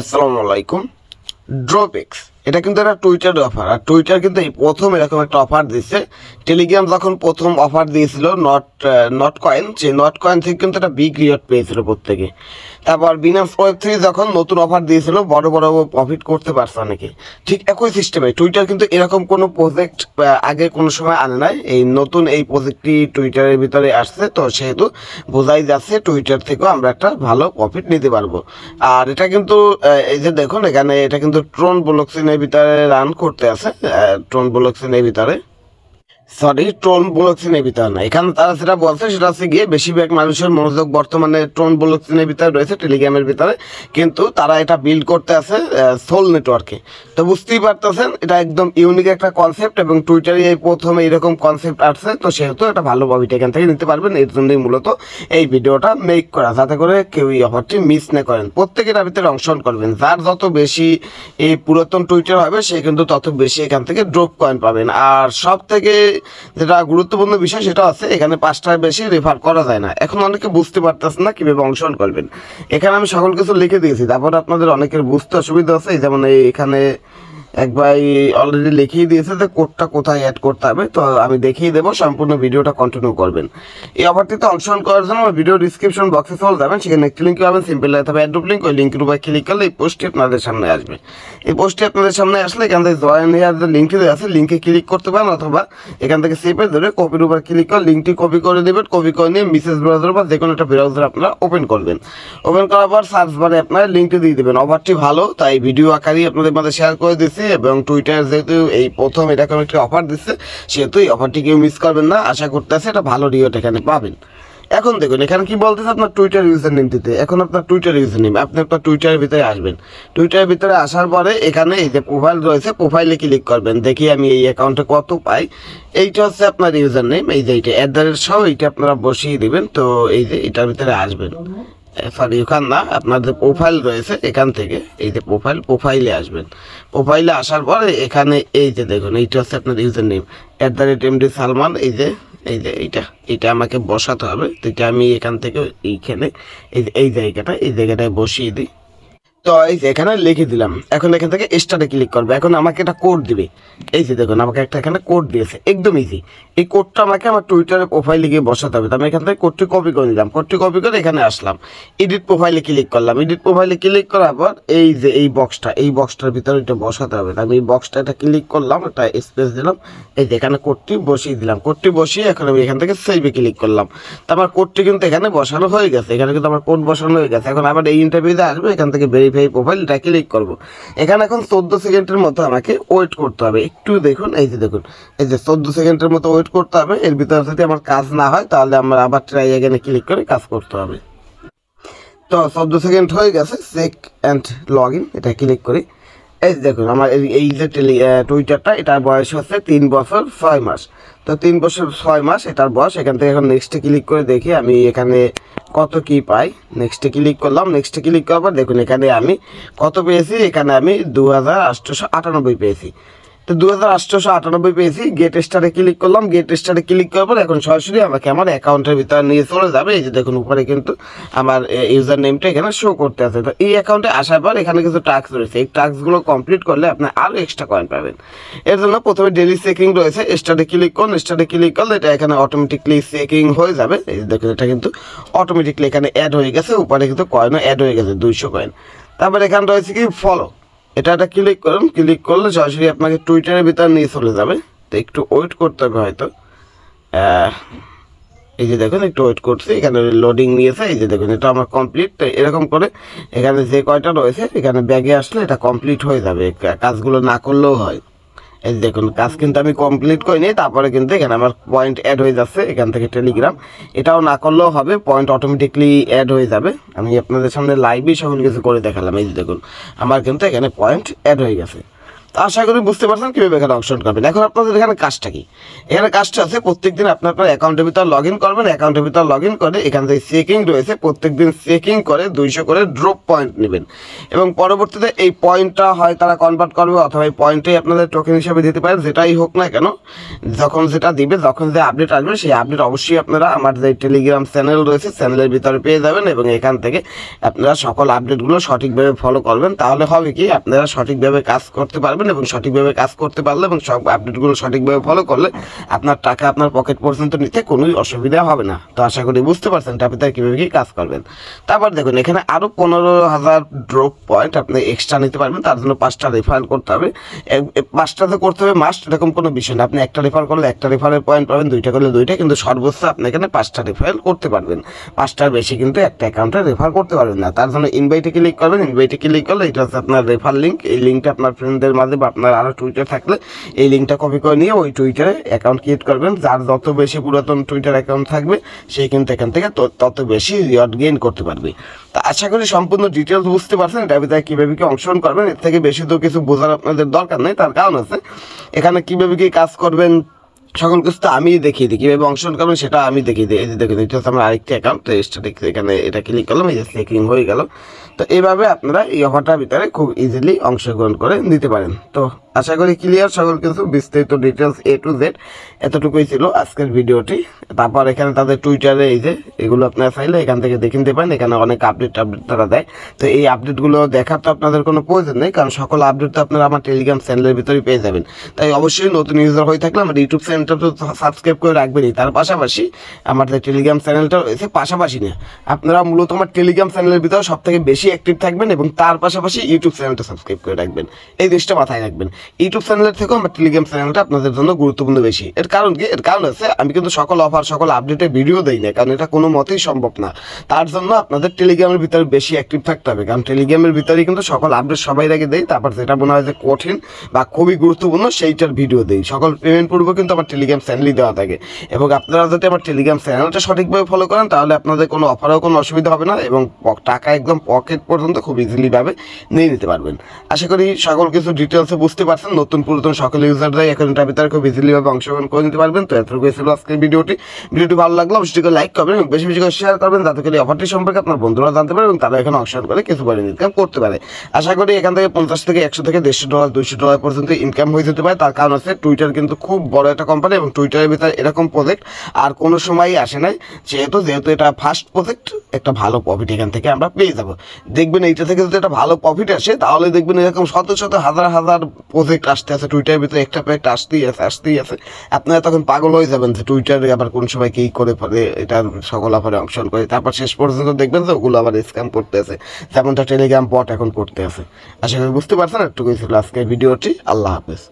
আসসালামু আলাইকুম। ড্রপএক্স এটা কিন্তু একটা টুইটার অফার, আর টুইটার কিন্তু এই প্রথম এরকম একটা অফার দিচ্ছে। টেলিগ্রাম যখন প্রথম অফার দিয়েছিল নট কয়েন, সেই নট কয়েন থেকে কিন্তু একটা বিগ রিওয়ার্ড পেয়েছিল প্রত্যেকে। তারপর বিনান্স ওয়েব3 যখন নতুন অফার দিয়েছিল, বড় বড় প্রফিট করতে পারছে অনেকে। ঠিক একই সিস্টেমে টুইটার কিন্তু এরকম কোনো প্রজেক্ট আগে কোনো সময় আনে নাই, এই নতুন এই প্রজেক্টটি টুইটারের ভিতরে আসছে, তো সেহেতু বোঝাই যাচ্ছে টুইটার থেকেও আমরা একটা ভালো প্রফিট নিতে পারবো। আর এটা কিন্তু এই যে দেখুন, এখানে এটা কিন্তু ট্রন ব্লকচেইনের ভিতরে রান করতে আছে। ট্রন ব্লকচেইনের ভিতরে, সরি, ট্রোন ব্লকচেইনের ভিতরে না, এখানে তারা যেটা বলছে সেটা হচ্ছে গিয়ে বেশিরভাগ মানুষের মনোযোগ বর্তমানে ট্রোন ব্লকচেইনের ভিতরে রয়েছে, টেলিগ্রামের ভিতরে, কিন্তু তারা এটা বিল্ড করতে আছে সোল নেটওয়ার্কে। তো বুঝতেই পারতেছেন এটা একদম ইউনিক একটা কনসেপ্ট, এবং টুইটারে এই প্রথমে এরকম কনসেপ্ট আসছে, তো সেহেতু এটা ভালো প্রফিট এখান থেকে নিতে পারবেন। এর জন্যই মূলত এই ভিডিওটা মেক করা, যাতে করে কেউ এই অফারটি মিস না করেন। প্রত্যেকের ভিতরে অংশগ্রহণ করবেন, যার যত বেশি এই পুরাতন টুইটার হবে সে কিন্তু তত বেশি এখান থেকে ড্রপ কয়েন পাবেন। আর সব থেকে যেটা গুরুত্বপূর্ণ বিষয় সেটা আছে, এখানে 5টার বেশি রেফার করা যায় না। এখন অনেকে বুঝতে পারতেছেন না কিভাবে অংশগ্রহণ করবেন। এখানে আমি সকল কিছু লিখে দিয়েছি, তারপর আপনাদের অনেকের বুঝতে অসুবিধা আছে। যেমন এখানে এক ভাই অলরেডি লিখিয়ে দিয়েছে যে কোডটা কোথায় অ্যাড করতে হবে, তো আমি দেখিয়ে দেবো, সম্পূর্ণ ভিডিওটা কন্টিনিউ করবেন। এই অফারটিতে অংশগ্রহণ করার জন্য আমার ভিডিও ডিসক্রিপশন বক্সে চলে যাবেন, সেখানে একটি লিঙ্ক পাবেন, সিম্পল তবে অ্যাড্রপ লিঙ্ক, ওই লিঙ্কের উপর ক্লিক করলে এই পোস্টটি আপনাদের সামনে আসবে। এই পোস্টটি আপনাদের সামনে আসলে এখান থেকে জয়েন হেয়ার যে লিঙ্কটি আছে, লিঙ্কে ক্লিক করতে পারেন, অথবা এখান থেকে সেভে ধরে কপির উপর ক্লিক করে লিঙ্কটি কপি করে দেবেন। কপি করে নিয়ে মেসেজ ব্রাউজার বা যে কোনো একটা ব্রাউজার আপনারা ওপেন করবেন। ওপেন করার পর সার্চ বারে আপনারা লিঙ্কটি দিয়ে দেবেন। অফারটি ভালো, তাই ভিডিও আকারেই আপনাদের মধ্যে শেয়ার করে দিচ্ছি, এবং টুইটার যেহেতু এই প্রথম এরকম একটা অফার দিচ্ছে, সেহেতু এই অফারটি কেউ মিস করবেন না। আশা করতেছে এটা ভালো রিওয়ার্ড এখানে পাবেন। এখন দেখুন এখানে কি বলতেছে, আপনার টুইটার ইউজার নেম দিতে। এখন আপনার টুইটার ইউজার নেম, আপনি আপনার টুইটারের ভিতরে আসবেন। টুইটারের ভিতরে আসার পরে এখানে এই যে প্রোফাইল রয়েছে, প্রোফাইলে ক্লিক করবেন। দেখি আমি এই অ্যাকাউন্টে কত পাই। এইটা হচ্ছে আপনার ইউজার নেম, এই যে এইটা @ সহ এইটা আপনারা বসিয়ে দিবেন। তো এই যে এটার ভিতরে আসবেন, সরি ওখান না, আপনার যে প্রোফাইল রয়েছে এখান থেকে এই যে প্রোফাইলে আসবেন। প্রোফাইলে আসার পরে এখানে এই যে দেখুন, এইটা হচ্ছে আপনার ইউজার নেম @MD সালমান। এই যে এইটা আমাকে বসাতে হবে, তো এটা আমি এখান থেকে এইখানে এই জায়গাটায় বসিয়ে দিই। তো এই যে এখানে লিখে দিলাম। এখন এখান থেকে স্টার্টে ক্লিক করবে। এখন আমাকে একটা কোড দিবে, এই যে দেখুন আমাকে একটা এখানে কোড দিয়েছে, একদম ইজি। এই কোডটা আমাকে আমার টুইটারের প্রোফাইলে গিয়ে বসাতে হবে। তো আমি এখান থেকে কোডটি কপি করে নিলাম। কোডটি কপি করে এখানে আসলাম, এডিট প্রোফাইলে ক্লিক করলাম। এডিট প্রোফাইলে ক্লিক করার পর এই যে এই বক্সটার ভিতরে এটা বসাতে হবে। আমি এই বক্সটা এটা ক্লিক করলাম, একটা স্পেস দিলাম, এই যে এখানে কোডটি বসিয়ে দিলাম। কোডটি বসিয়ে এখন আমি এখান থেকে সেভে ক্লিক করলাম। তো আমার কোডটি কিন্তু এখানে বসানো হয়ে গেছে, এখানে কিন্তু আমার কোড বসানো হয়ে গেছে। এখন আবার এই ইন্টারভিউতে আসবে, এখান থেকে ভেরিফাই প্রোফাইলটা ক্লিক করব। এখানে এখন 14 সেকেন্ডের মতো আমাকে ওয়েট করতে হবে। একটু দেখুন, এই যে দেখুন, এই যে 14 সেকেন্ডের মতো ওয়েট করতে হবে। এর ভিতরে যদি আমার কাজ না হয় তাহলে আমরা আবার ট্রাই এখানে ক্লিক করে কাজ করতে হবে। তো 14 সেকেন্ড হয়ে গেছে, চেক অ্যান্ড লগ ইন, এটা ক্লিক করি। এই দেখুন আমার এই যে টুইটারটা, এটার বয়স হচ্ছে 3 বছর 6 মাস। তো 3 বছর 6 মাস এটার বয়স। এখান থেকে এখন নেক্সটে ক্লিক করে দেখি আমি এখানে কত কি পাই। নেক্সটে ক্লিক করলাম। নেক্সটে ক্লিক করার পর দেখুন এখানে আমি কত পেয়েছি, এখানে আমি 2898 পেয়েছি। তো 2898 পেয়েছি। গেট স্টারে ক্লিক করলাম। গেট স্টারে ক্লিক করার পর এখন সরাসরি আমাকে আমার অ্যাকাউন্টের ভিতরে নিয়ে চলে যাবে। এই যে দেখুন উপরে কিন্তু আমার ইউজার নেমটা এখানে শো করতে আছে। তো এই অ্যাকাউন্টে আসার পর এখানে কিছু টাস্ক রয়েছে, এই টাস্কগুলো কমপ্লিট করলে আপনি আরও এক্সট্রা কয়েন পাবেন। এর জন্য প্রথমে ডেইলি চেকিং রয়েছে, স্টারে ক্লিক করুন। স্টারে ক্লিক করলে এটা এখানে অটোমেটিকলি চেকিং হয়ে যাবে। এই যে দেখুন এটা কিন্তু অটোমেটিকলি এখানে অ্যাড হয়ে গেছে, উপরে কিন্তু কয়েনও অ্যাড হয়ে গেছে 200 কয়েন। তারপর এখানে রয়েছে কি ফলো, এটা ক্লিক করুন। ক্লিক করলে সরাসরি আপনাকে টুইটারের ভিতরে নিয়ে চলে যাবে। তো একটু ওয়েট করতে হবে হয়তো। এই যে দেখুন একটু ওয়েট করছি, এখানে লোডিং নিয়েছে। এই যে দেখুন এটা আমার কমপ্লিট। তো এরকম করে এখানে যে কয়টা রয়েছে এখানে ব্যাগে আসলে এটা কমপ্লিট হয়ে যাবে, কাজগুলো না করলেও হয়। এই দেখুন কাজ কিন্তু আমি কমপ্লিট করিনি, তারপরে কিন্তু এখানে আমার পয়েন্ট অ্যাড হয়ে যাচ্ছে এখান থেকে টেলিগ্রাম। এটাও না করলেও হবে, পয়েন্ট অটোমেটিকলি অ্যাড হয়ে যাবে। আমি আপনাদের সামনে লাইভই সকল কিছু করে দেখালাম। এই যে দেখুন আমার কিন্তু এখানে পয়েন্ট অ্যাড হয়ে গেছে। তো আশা করি বুঝতে পারছেন কীভাবে এখানে অংশগ্রহণ করবেন। এখন আপনাদের এখানে কাজটা কি, এখানে কাজটা আছে প্রত্যেকদিন আপনার অ্যাকাউন্টের ভিতর লগ ইন করবেন। অ্যাকাউন্টের ভিতর লগ ইন করে এখান থেকে চেকিং রয়েছে, প্রত্যেকদিন চেকিং করে 200 করে ড্রপ পয়েন্ট নেবেন এবং পরবর্তীতে এই পয়েন্টটা হয় তারা কনভার্ট করবে অথবা এই পয়েন্টটাই আপনাদের টোকেন হিসাবে দিতে পারেন, যেটাই হোক না কেন। যখন যেটা দিবে, যখন যে আপডেট আসবে সেই আপডেট অবশ্যই আপনারা আমার যে টেলিগ্রাম চ্যানেল রয়েছে চ্যানেলের ভিতরে পেয়ে যাবেন এবং এখান থেকে আপনারা সকল আপডেটগুলো সঠিকভাবে ফলো করবেন। তাহলে হবে কি, আপনারা সঠিকভাবে কাজ করতে পারবেন এবং সঠিকভাবে কাজ করতে পারলে এবং সব আপডেটগুলো সঠিকভাবে ফলো করলে আপনার টাকা আপনার পকেট পর্যন্ত নিতে কোনোই অসুবিধা হবে না। তো আশা করি বুঝতে পারছেন টাপিতে কীভাবে কি কাজ করবেন। তারপর দেখুন এখানে আরও 15,000 ড্রপ পয়েন্ট আপনি এক্সট্রা নিতে পারবেন। তার জন্য 5টা রেফার করতে হবে, 5টাতে করতে হবে মাস্ট, এরকম কোনো বিষয় না। আপনি একটা রেফার করলে একটা রেফারের পয়েন্ট পাবেন, 2টা করলে 2টা, কিন্তু সর্বোচ্চ আপনি এখানে 5টা রেফার করতে পারবেন। 5টার বেশি কিন্তু একটা অ্যাকাউন্টে রেফার করতে পারবেন না। তার জন্য ইনভাইটে ক্লিক করবেন। ইনভাইটে ক্লিক করলে এটা হচ্ছে আপনার রেফার লিঙ্ক। এই লিঙ্কটা আপনার ফ্রেন্ডদের মাঝে বা আপনার আরও টুইটার থাকলে এই লিঙ্কটা কপি করে নিয়ে ওই টুইটারে অ্যাকাউন্ট ক্রিয়েট করবেন। যার যত বেশি পুরাতন টুইটার অ্যাকাউন্ট থাকবে সেই কিন্তু এখান থেকে তত বেশি রিওয়ার্ড গেইন করতে পারবে। তো আশা করি সম্পূর্ণ ডিটেলস বুঝতে পারছেন এটা ভিতরে কীভাবে কি অংশগ্রহণ করবেন। এর থেকে বেশি তো কিছু বোঝার আপনাদের দরকার নেই, তার কারণ আছে এখানে কীভাবে কি কাজ করবেন সকল কিছু তো আমি দেখিয়ে দিই, কীভাবে অংশগ্রহণ করবেন সেটা আমি দেখিয়ে দিই। এই যে দেখুন এটা হচ্ছে আমার আরেকটি অ্যাকাউন্ট, স্ট্যাটিক, এখানে এটা ক্লিক করলাম, এই যে চেকিং হয়ে গেল। তো এইভাবে আপনারা এই অফারটার ভিতরে খুব ইজিলি অংশগ্রহণ করে নিতে পারেন। তো আশা করি ক্লিয়ার, সকল কিছু বিস্তারিত ডিটেলস A to Z এতটুকুই ছিল আজকের ভিডিওটি। তারপর এখানে তাদের টুইটারে এই যে এগুলো আপনারা চাইলে এখান থেকে দেখে নিতে পারেন, এখানে অনেক আপডেট তারা দেয়। তো এই আপডেটগুলো দেখার তো আপনাদের কোনো প্রয়োজন নেই, কারণ সকল আপডেট তো আপনারা আমার টেলিগ্রাম চ্যানেলের ভিতরেই পেয়ে যাবেন। তাই অবশ্যই নতুন ইউজার হয়ে থাকলে আমার ইউটিউব চ্যানেলটা তো সাবস্ক্রাইব করে রাখবেনই, তার পাশাপাশি আমার যে টেলিগ্রাম চ্যানেলটা রয়েছে পাশাপাশি না, আপনারা মূলত আমার টেলিগ্রাম চ্যানেলের ভিতরে সব থেকে বেশি অ্যাক্টিভ থাকবেন এবং তার পাশাপাশি ইউটিউব চ্যানেলটা সাবস্ক্রাইব করে রাখবেন। এই জিনিসটা মাথায় রাখবেন, ইউটিউব চ্যানেলের থেকেও আমার টেলিগ্রাম চ্যানেলটা আপনাদের জন্য গুরুত্বপূর্ণ বেশি। এর কারণ কি, এর কারণ আছে আমি কিন্তু সকল অফার সকল আপডেটে ভিডিও দেই না, কারণ এটা কোনো মতেই সম্ভব না। তার জন্য আপনাদের টেলিগ্রামের ভিতরে বেশি অ্যাক্টিভ থাকতে হবে, কারণ টেলিগ্রামের ভিতরে কিন্তু সকল আপডেট সবাই আগে দেই, তারপর যেটা মনে হয় যে কঠিন বা খুবই গুরুত্বপূর্ণ সেইটার ভিডিও দেই। সকল পেমেন্ট পূর্ব কিন্তু আমার টেলিগ্রাম চ্যানেলই দেওয়া থাকে এবং আপনারা যদি আমার টেলিগ্রাম চ্যানেলটা সঠিকভাবে ফলো করেন তাহলে আপনাদের কোনো অফারেও কোনো অসুবিধা হবে না এবং টাকা একদম পকেট পর্যন্ত খুব ইজিলি ভাবে নিয়ে নিতে পারবেন। আশা করি সকল কিছু ডিটেলসে বুঝতে পারছেন। নতুন পুরাতন সকল ইউজাররাই এখন এটার ভিতরে খুব ইজিলি ভাবে অংশগ্রহণ করে নিতে পারবেন। তো এতটুকু ছিল আজকের ভিডিওটি ভালো লাগলো অবশ্যই লাইক করবেন এবং বেশি বেশি করে শেয়ার করবেন, যাতে করে অফারটি সম্পর্কে আপনার বন্ধুরা জানতে পারে এবং তারা এখানে অংশগ্রহণ করে কিছু পরিমাণ ইনকাম করতে পারে। আশা করি এখান থেকে 50 থেকে 100 থেকে $150 $200 পর্যন্ত ইনকাম হয়ে যেতে পারে। তার কারণ হচ্ছে টুইটার কিন্তু খুব বড় একটা কোম্পানি এবং টুইটারের ভিতরে এরকম প্রজেক্ট আর কোনো সময়ই আসে নাই। যেহেতু এটা ফার্স্ট প্রজেক্ট, একটা ভালো প্রফিট এখান থেকে আমরা পেয়ে যাবো। দেখবেন এইটা থেকে যদি একটা ভালো প্রফিট আসে তাহলে দেখবেন এরকম শত শত হাজার হাজার প্রজেক্ট আসতে আছে টুইটারের ভিতরে, একটা প্রজেক্ট আসতেই আছে। আপনারা তখন পাগল হয়ে যাবেন যে টুইটারে আবার কোন সময় কি করে ফেলে এটা সকল অফারে অংশগ্রহণ করে, তারপর শেষ পর্যন্ত দেখবেন যে ওগুলো আবার স্ক্যাম করতে আছে, যেমনটা টেলিগ্রাম বট এখন করতে আছে। আশা করি বুঝতে পারছেন। একটুকুই ছিল আজকের ভিডিওটি। আল্লাহ হাফেজ।